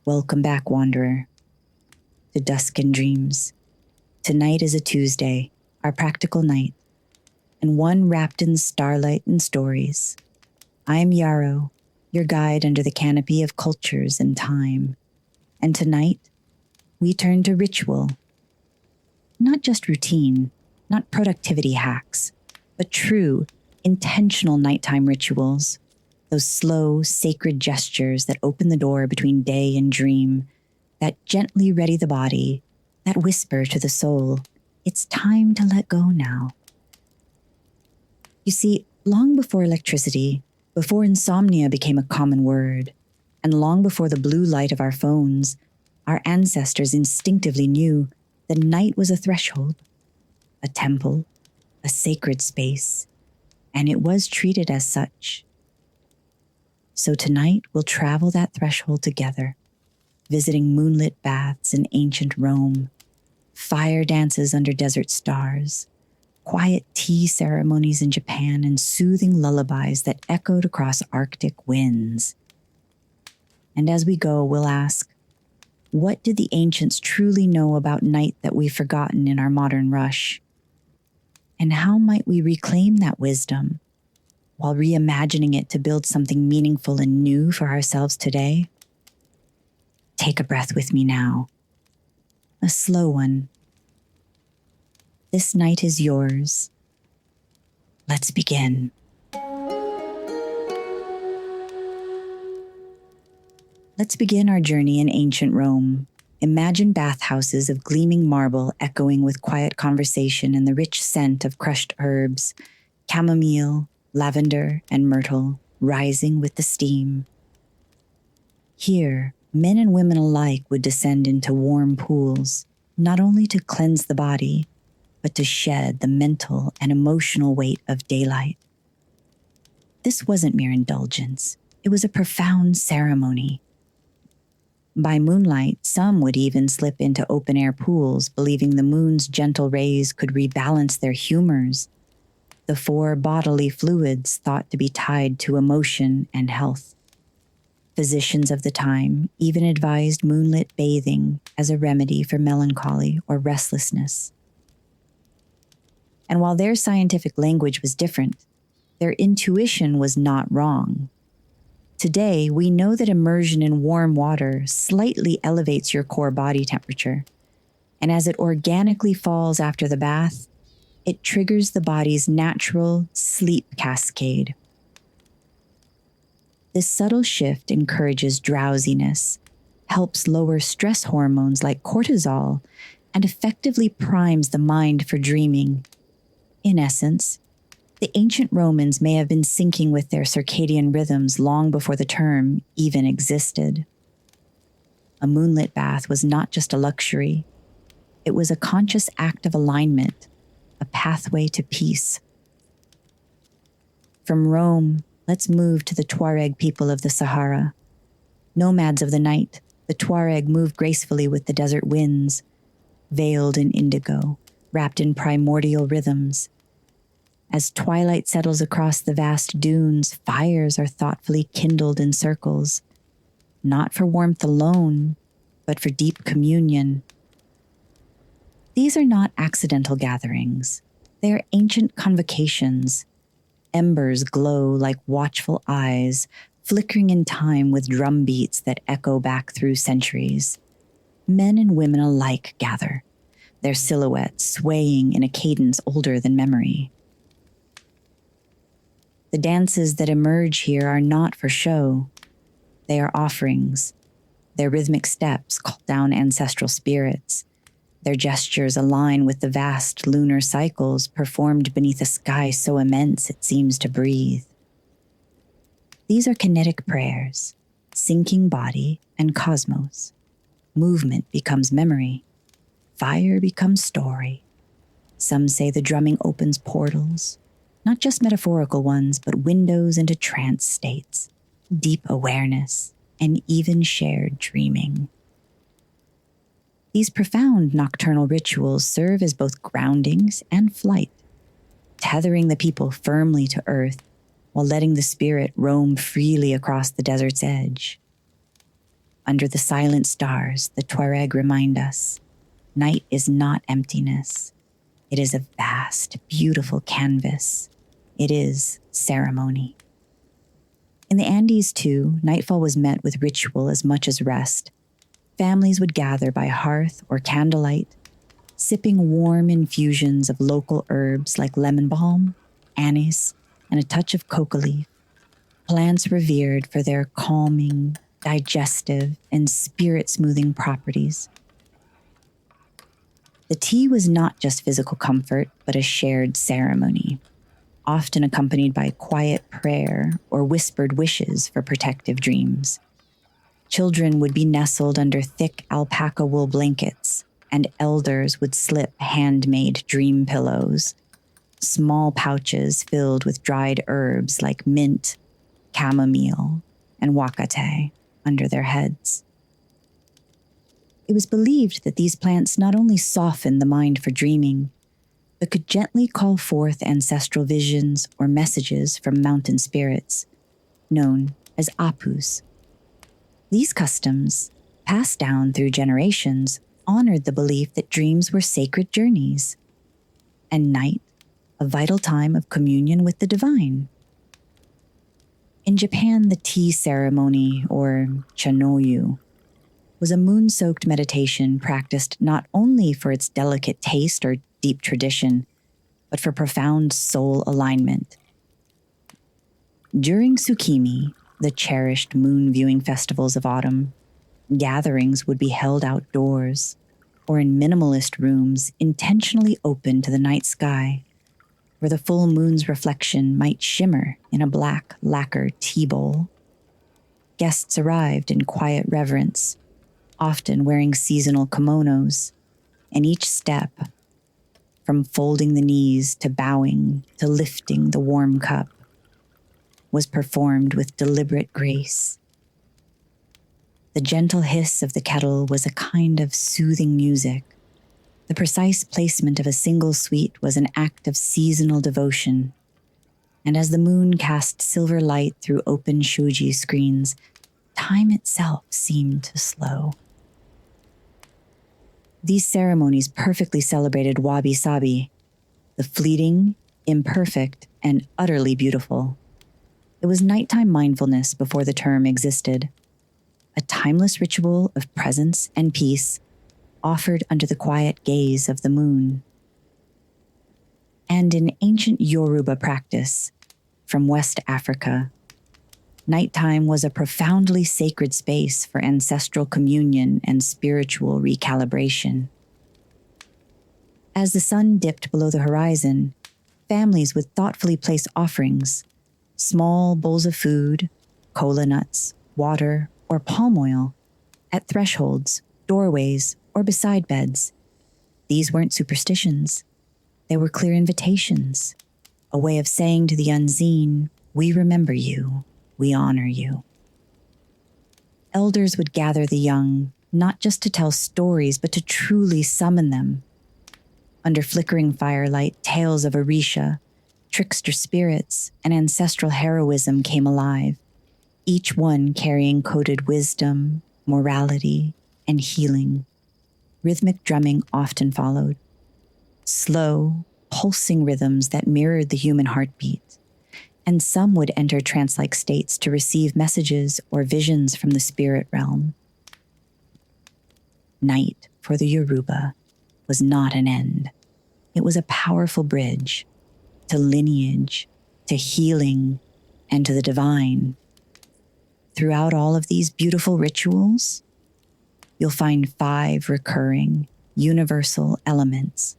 Welcome back, wanderer, to Dusk and Dreams. Tonight is a Tuesday, our practical night, and one wrapped in starlight and stories. I am Yarrow, your guide under the canopy of cultures and time. And tonight, we turn to ritual. Not just routine, not productivity hacks, but true, intentional nighttime rituals. Those slow, sacred gestures that open the door between day and dream, that gently ready the body, that whisper to the soul, it's time to let go now. You see, long before electricity, before insomnia became a common word, and long before the blue light of our phones, our ancestors instinctively knew the night was a threshold, a temple, a sacred space, and it was treated as such. So tonight we'll travel that threshold together, visiting moonlit baths in ancient Rome, fire dances under desert stars, quiet tea ceremonies in Japan, and soothing lullabies that echoed across Arctic winds. And as we go, we'll ask, what did the ancients truly know about night that we've forgotten in our modern rush? And how might we reclaim that wisdom while reimagining it to build something meaningful and new for ourselves today? Take a breath with me now. A slow one. This night is yours. Let's begin. Let's begin our journey in ancient Rome. Imagine bathhouses of gleaming marble echoing with quiet conversation and the rich scent of crushed herbs, chamomile, lavender, and myrtle rising with the steam. Here, men and women alike would descend into warm pools, not only to cleanse the body, but to shed the mental and emotional weight of daylight. This wasn't mere indulgence. It was a profound ceremony. By moonlight, some would even slip into open-air pools, believing the moon's gentle rays could rebalance their humors, the four bodily fluids thought to be tied to emotion and health. Physicians of the time even advised moonlit bathing as a remedy for melancholy or restlessness. And while their scientific language was different, their intuition was not wrong. Today, we know that immersion in warm water slightly elevates your core body temperature, and as it organically falls after the bath, it triggers the body's natural sleep cascade. This subtle shift encourages drowsiness, helps lower stress hormones like cortisol, and effectively primes the mind for dreaming. In essence, the ancient Romans may have been syncing with their circadian rhythms long before the term even existed. A moonlit bath was not just a luxury. It was a conscious act of alignment, a pathway to peace. From Rome, let's move to the Tuareg people of the Sahara. Nomads of the night, the Tuareg move gracefully with the desert winds, veiled in indigo, wrapped in primordial rhythms. As twilight settles across the vast dunes, fires are thoughtfully kindled in circles, not for warmth alone, but for deep communion. These are not accidental gatherings. They are ancient convocations. Embers glow like watchful eyes, flickering in time with drum beats that echo back through centuries. Men and women alike gather, their silhouettes swaying in a cadence older than memory. The dances that emerge here are not for show. They are offerings. Their rhythmic steps call down ancestral spirits. Their gestures align with the vast lunar cycles performed beneath a sky so immense it seems to breathe. These are kinetic prayers, syncing body and cosmos. Movement becomes memory. Fire becomes story. Some say the drumming opens portals, not just metaphorical ones, but windows into trance states, deep awareness, and even shared dreaming. These profound nocturnal rituals serve as both groundings and flight, tethering the people firmly to earth while letting the spirit roam freely across the desert's edge. Under the silent stars, the Tuareg remind us, night is not emptiness. It is a vast, beautiful canvas. It is ceremony. In the Andes, too, nightfall was met with ritual as much as rest. Families would gather by hearth or candlelight, sipping warm infusions of local herbs like lemon balm, anise, and a touch of coca leaf, plants revered for their calming, digestive, and spirit-smoothing properties. The tea was not just physical comfort, but a shared ceremony, often accompanied by quiet prayer or whispered wishes for protective dreams. Children would be nestled under thick alpaca wool blankets, and elders would slip handmade dream pillows, small pouches filled with dried herbs like mint, chamomile, and wakate under their heads. It was believed that these plants not only softened the mind for dreaming, but could gently call forth ancestral visions or messages from mountain spirits, known as apus. These customs, passed down through generations, honored the belief that dreams were sacred journeys, and night a vital time of communion with the divine. In Japan, the tea ceremony, or chanoyu, was a moon-soaked meditation practiced not only for its delicate taste or deep tradition, but for profound soul alignment. During Tsukimi, the cherished moon-viewing festivals of autumn, gatherings would be held outdoors or in minimalist rooms intentionally open to the night sky, where the full moon's reflection might shimmer in a black lacquer tea bowl. Guests arrived in quiet reverence, often wearing seasonal kimonos, and each step, from folding the knees to bowing to lifting the warm cup, was performed with deliberate grace. The gentle hiss of the kettle was a kind of soothing music. The precise placement of a single sweet was an act of seasonal devotion, and as the moon cast silver light through open shoji screens, time itself seemed to slow. These ceremonies perfectly celebrated wabi-sabi, the fleeting, imperfect, and utterly beautiful. It was nighttime mindfulness before the term existed, a timeless ritual of presence and peace offered under the quiet gaze of the moon. And in ancient Yoruba practice from West Africa, nighttime was a profoundly sacred space for ancestral communion and spiritual recalibration. As the sun dipped below the horizon, families would thoughtfully place offerings, small bowls of food, kola nuts, water, or palm oil, at thresholds, doorways, or beside beds. These weren't superstitions. They were clear invitations, a way of saying to the unseen, "We remember you. We honor you." Elders would gather the young, not just to tell stories, but to truly summon them. Under flickering firelight, tales of Orisha, trickster spirits, and ancestral heroism came alive, each one carrying coded wisdom, morality, and healing. Rhythmic drumming often followed, slow, pulsing rhythms that mirrored the human heartbeat, and some would enter trance-like states to receive messages or visions from the spirit realm. Night for the Yoruba was not an end. It was a powerful bridge to lineage, to healing, and to the divine. Throughout all of these beautiful rituals, you'll find 5 recurring, universal elements.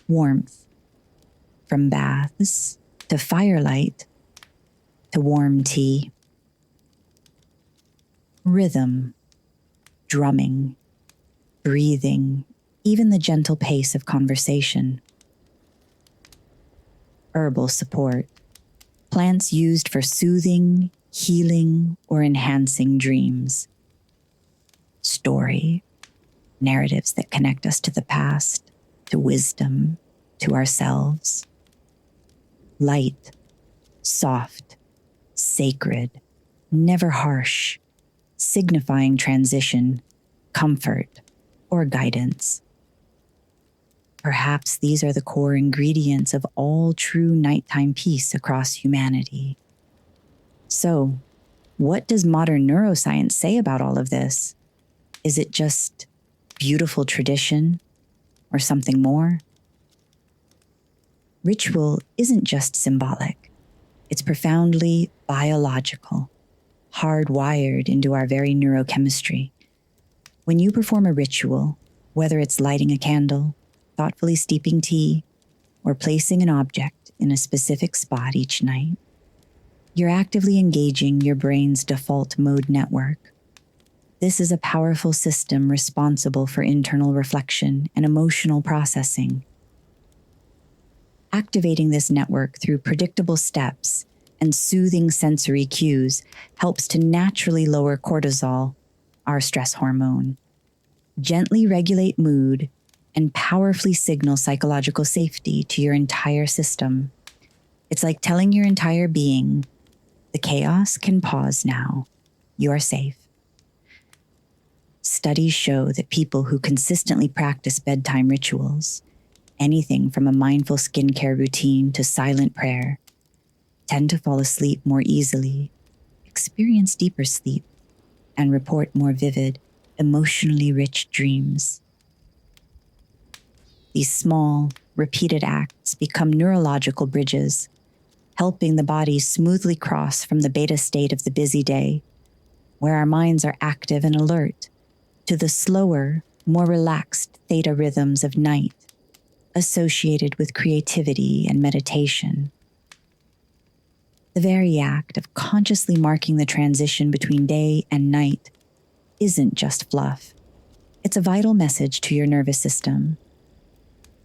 Warmth, from baths to firelight to warm tea. Rhythm, drumming, breathing, even the gentle pace of conversation. Herbal support, plants used for soothing, healing, or enhancing dreams. Story, narratives that connect us to the past, to wisdom, to ourselves. Light, soft, sacred, never harsh, signifying transition, comfort, or guidance. Perhaps these are the core ingredients of all true nighttime peace across humanity. So, what does modern neuroscience say about all of this? Is it just beautiful tradition or something more? Ritual isn't just symbolic. It's profoundly biological, hardwired into our very neurochemistry. When you perform a ritual, whether it's lighting a candle, thoughtfully steeping tea, or placing an object in a specific spot each night, you're actively engaging your brain's default mode network. This is a powerful system responsible for internal reflection and emotional processing. Activating this network through predictable steps and soothing sensory cues helps to naturally lower cortisol, our stress hormone, gently regulate mood, and powerfully signal psychological safety to your entire system. It's like telling your entire being, the chaos can pause now. You are safe. Studies show that people who consistently practice bedtime rituals, anything from a mindful skincare routine to silent prayer, tend to fall asleep more easily, experience deeper sleep, and report more vivid, emotionally rich dreams. These small, repeated acts become neurological bridges, helping the body smoothly cross from the beta state of the busy day, where our minds are active and alert, to the slower, more relaxed theta rhythms of night, associated with creativity and meditation. The very act of consciously marking the transition between day and night isn't just fluff. It's a vital message to your nervous system.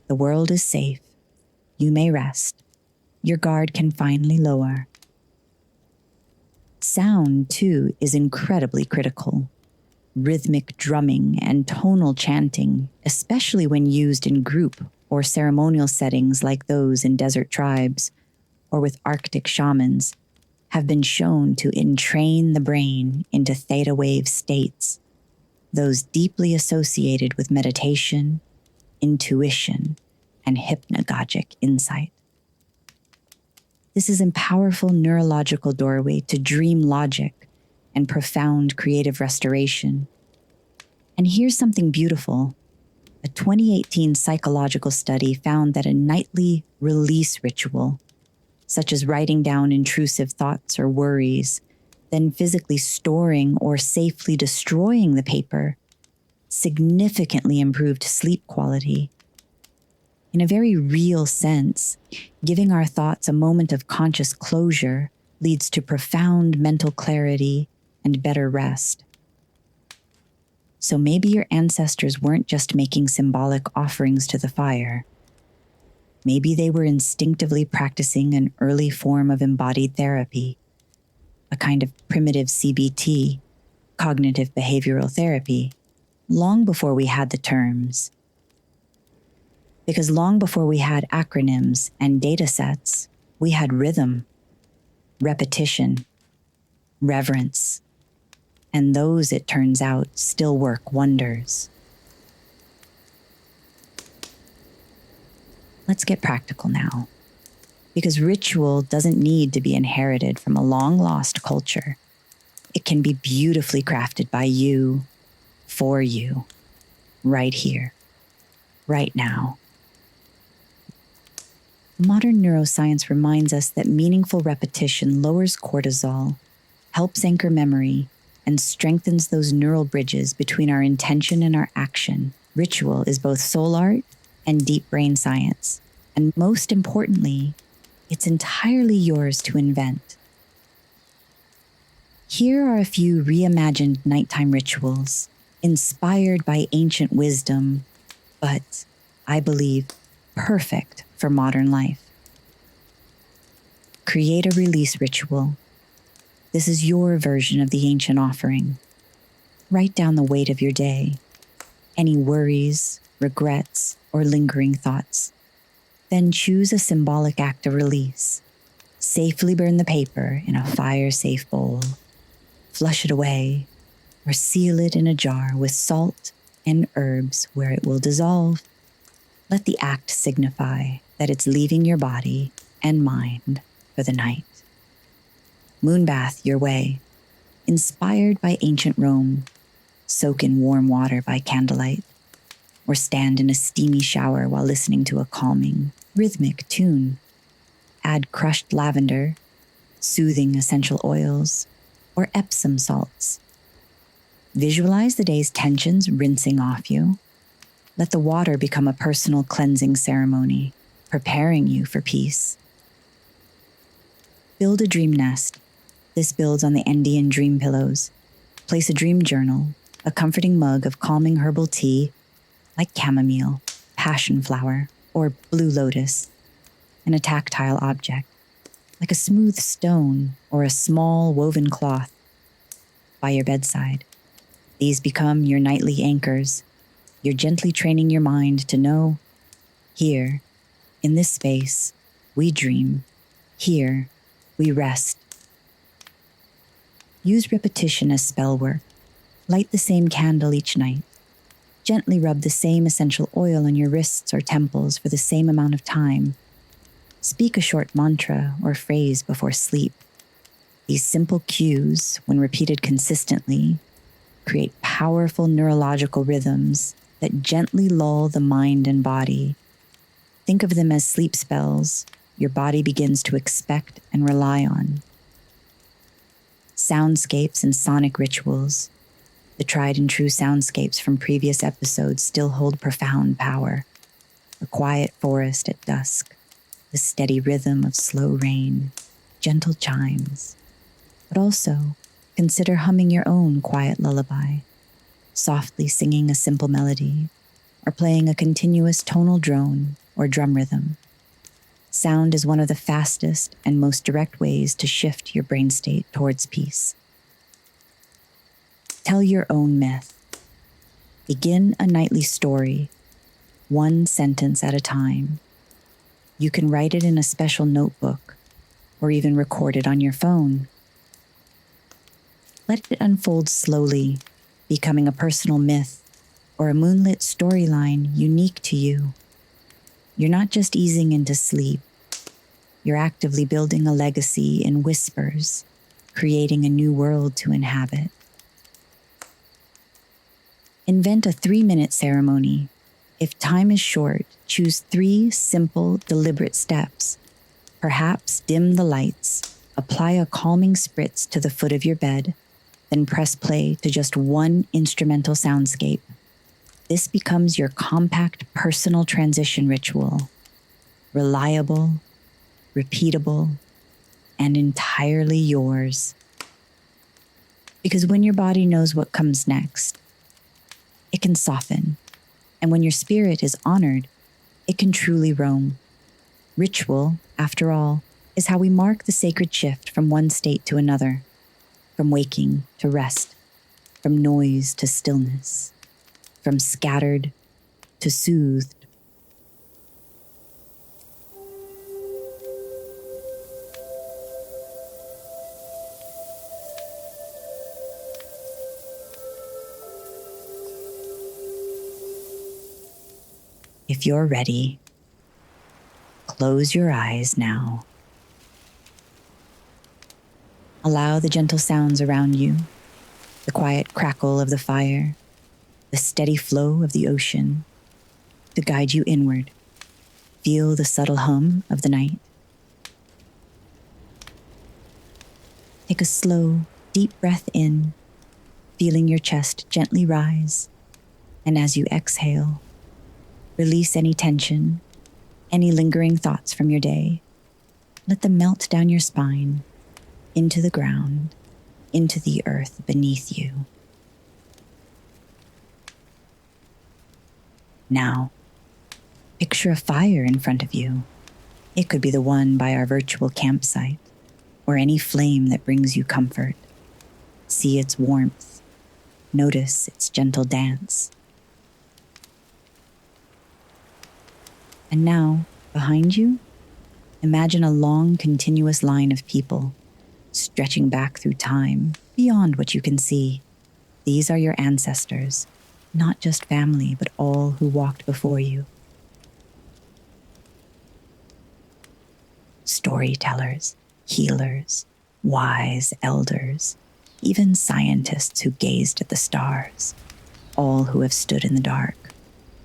The world is safe. You may rest. Your guard can finally lower. Sound, too, is incredibly critical. Rhythmic drumming and tonal chanting, especially when used in group or ceremonial settings like those in desert tribes or with Arctic shamans, have been shown to entrain the brain into theta wave states, those deeply associated with meditation, intuition, and hypnagogic insight. This is a powerful neurological doorway to dream logic and profound creative restoration. And here's something beautiful. A 2018 psychological study found that a nightly release ritual, such as writing down intrusive thoughts or worries, then physically storing or safely destroying the paper, significantly improved sleep quality. In a very real sense, giving our thoughts a moment of conscious closure leads to profound mental clarity and better rest. So maybe your ancestors weren't just making symbolic offerings to the fire. Maybe they were instinctively practicing an early form of embodied therapy, a kind of primitive CBT, cognitive behavioral therapy, long before we had the terms. Because long before we had acronyms and data sets, we had rhythm, repetition, reverence, and those, it turns out, still work wonders. Let's get practical now, because ritual doesn't need to be inherited from a long-lost culture. It can be beautifully crafted by you, for you, right here, right now. Modern neuroscience reminds us that meaningful repetition lowers cortisol, helps anchor memory, and strengthens those neural bridges between our intention and our action. Ritual is both soul art and deep brain science. And most importantly, it's entirely yours to invent. Here are a few reimagined nighttime rituals, inspired by ancient wisdom, but, I believe, perfect for modern life. Create a release ritual. This is your version of the ancient offering. Write down the weight of your day, any worries, regrets, or lingering thoughts. Then choose a symbolic act of release. Safely burn the paper in a fire-safe bowl. Flush it away, or seal it in a jar with salt and herbs where it will dissolve. Let the act signify that it's leaving your body and mind for the night. Moonbath your way, inspired by ancient Rome, soak in warm water by candlelight, or stand in a steamy shower while listening to a calming, rhythmic tune. Add crushed lavender, soothing essential oils, or Epsom salts. Visualize the day's tensions rinsing off you. Let the water become a personal cleansing ceremony, preparing you for peace. Build a dream nest. This builds on the Andean dream pillows. Place a dream journal, a comforting mug of calming herbal tea like chamomile, passion flower, or blue lotus, and a tactile object like a smooth stone or a small woven cloth by your bedside. These become your nightly anchors. You're gently training your mind to know, here, in this space, we dream. Here, we rest. Use repetition as spell work. Light the same candle each night. Gently rub the same essential oil on your wrists or temples for the same amount of time. Speak a short mantra or phrase before sleep. These simple cues, when repeated consistently, create powerful neurological rhythms that gently lull the mind and body. Think of them as sleep spells your body begins to expect and rely on. Soundscapes and sonic rituals. The tried and true soundscapes from previous episodes still hold profound power. A quiet forest at dusk, the steady rhythm of slow rain, gentle chimes. But also, consider humming your own quiet lullaby, softly singing a simple melody, or playing a continuous tonal drone or drum rhythm. Sound is one of the fastest and most direct ways to shift your brain state towards peace. Tell your own myth. Begin a nightly story, one sentence at a time. You can write it in a special notebook or even record it on your phone. Let it unfold slowly, becoming a personal myth or a moonlit storyline unique to you. You're not just easing into sleep. You're actively building a legacy in whispers, creating a new world to inhabit. Invent a 3-minute ceremony. If time is short, choose 3 simple, deliberate steps. Perhaps dim the lights, apply a calming spritz to the foot of your bed, then press play to just one instrumental soundscape. This becomes your compact personal transition ritual. Reliable, repeatable, and entirely yours. Because when your body knows what comes next, it can soften, and when your spirit is honored, it can truly roam. Ritual, after all, is how we mark the sacred shift from one state to another, from waking to rest, from noise to stillness, from scattered to soothed. If you're ready, close your eyes now. Allow the gentle sounds around you, the quiet crackle of the fire, the steady flow of the ocean, to guide you inward. Feel the subtle hum of the night. Take a slow, deep breath in, feeling your chest gently rise, and as you exhale, release any tension, any lingering thoughts from your day. Let them melt down your spine, into the ground, into the earth beneath you. Now, picture a fire in front of you. It could be the one by our virtual campsite, or any flame that brings you comfort. See its warmth. Notice its gentle dance. And now, behind you, imagine a long, continuous line of people, stretching back through time, beyond what you can see. These are your ancestors, not just family, but all who walked before you. Storytellers, healers, wise elders, even scientists who gazed at the stars, all who have stood in the dark,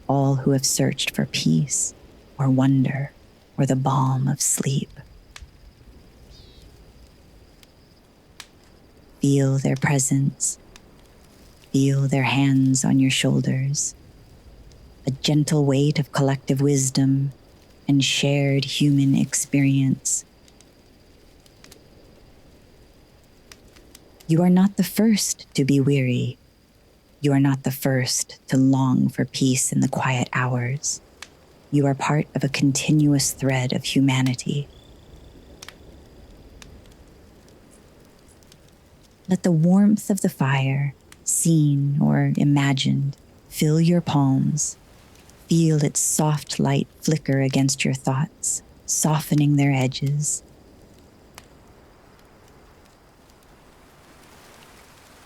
all who have searched for peace or wonder or the balm of sleep. Feel their presence. Feel their hands on your shoulders, a gentle weight of collective wisdom and shared human experience. You are not the first to be weary. You are not the first to long for peace in the quiet hours. You are part of a continuous thread of humanity. Let the warmth of the fire, seen or imagined, fill your palms. Feel its soft light flicker against your thoughts, softening their edges.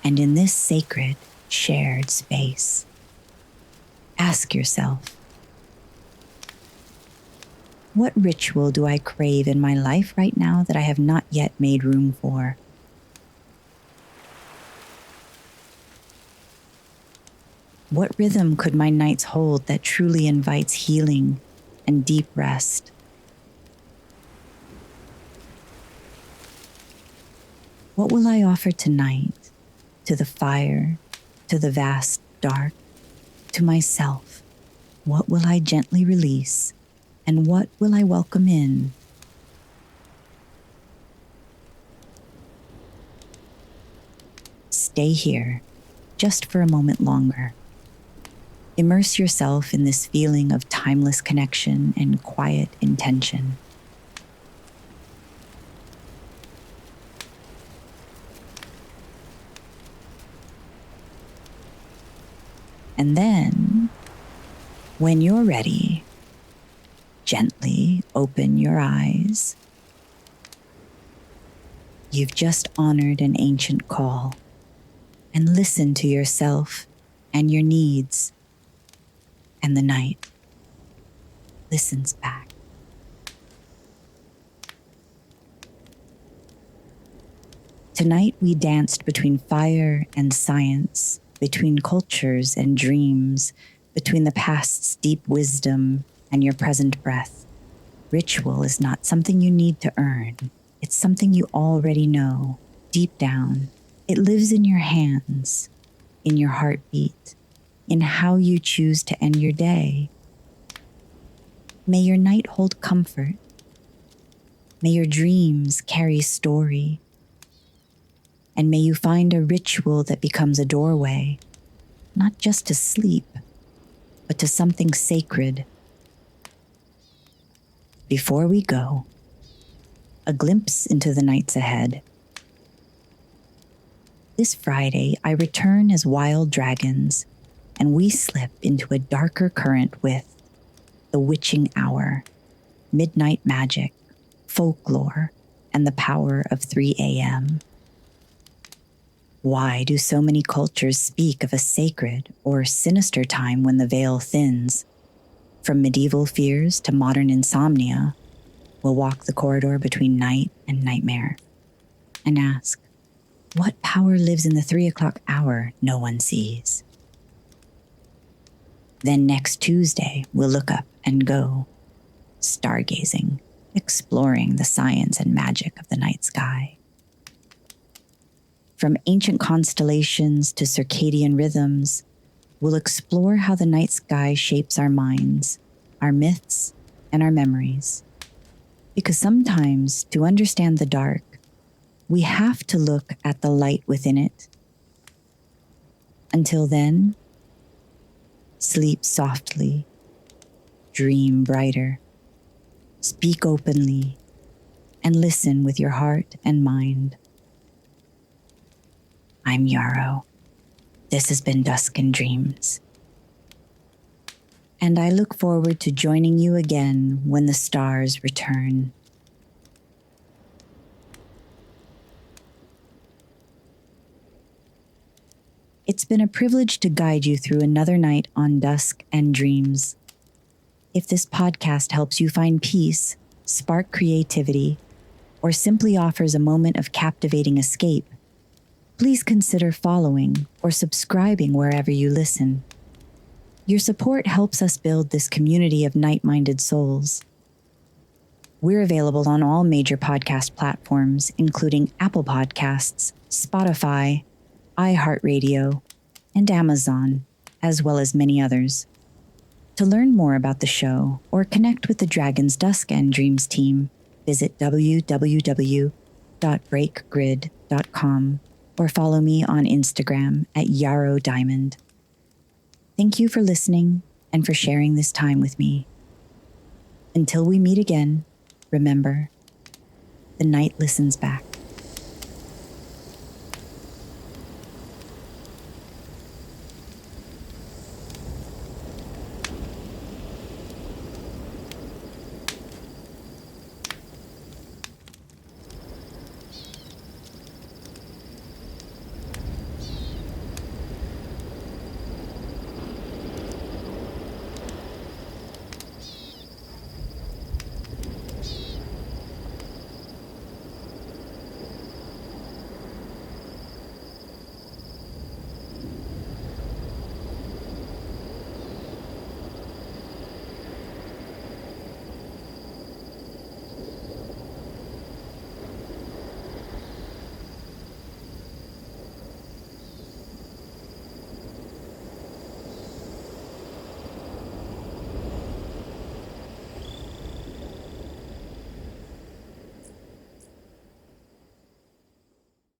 And in this sacred, shared space, ask yourself, what ritual do I crave in my life right now that I have not yet made room for? What rhythm could my nights hold that truly invites healing and deep rest? What will I offer tonight to the fire, to the vast dark, to myself? What will I gently release, and what will I welcome in? Stay here, just for a moment longer. Immerse yourself in this feeling of timeless connection and quiet intention. And then, when you're ready, gently open your eyes. You've just honored an ancient call, and listen to yourself and your needs. And the night listens back. Tonight we danced between fire and science, between cultures and dreams, between the past's deep wisdom and your present breath. Ritual is not something you need to earn. It's something you already know, deep down. It lives in your hands, in your heartbeat, in how you choose to end your day. May your night hold comfort. May your dreams carry story. And may you find a ritual that becomes a doorway, not just to sleep, but to something sacred. Before we go, a glimpse into the nights ahead. This Friday, I return as wild dragons, and we slip into a darker current with the witching hour, midnight magic, folklore, and the power of 3 a.m. Why do so many cultures speak of a sacred or sinister time when the veil thins? From medieval fears to modern insomnia, we'll walk the corridor between night and nightmare and ask, what power lives in the 3 o'clock hour no one sees? Then next Tuesday, we'll look up and go, stargazing, exploring the science and magic of the night sky. From ancient constellations to circadian rhythms, we'll explore how the night sky shapes our minds, our myths, and our memories. Because sometimes, to understand the dark, we have to look at the light within it. Until then, sleep softly, dream brighter, speak openly, and listen with your heart and mind. I'm Yarrow. This has been Dusk and Dreams. And I look forward to joining you again when the stars return. It's been a privilege to guide you through another night on Dusk and Dreams. If this podcast helps you find peace, spark creativity, or simply offers a moment of captivating escape, please consider following or subscribing wherever you listen. Your support helps us build this community of night-minded souls. We're available on all major podcast platforms, including Apple Podcasts, Spotify, iHeartRadio, and Amazon, as well as many others. To learn more about the show or connect with the Dragon's Dusk and Dreams team, visit www.breakgrid.com or follow me on Instagram at Yarrow Diamond. Thank you for listening and for sharing this time with me. Until we meet again, remember, the night listens back.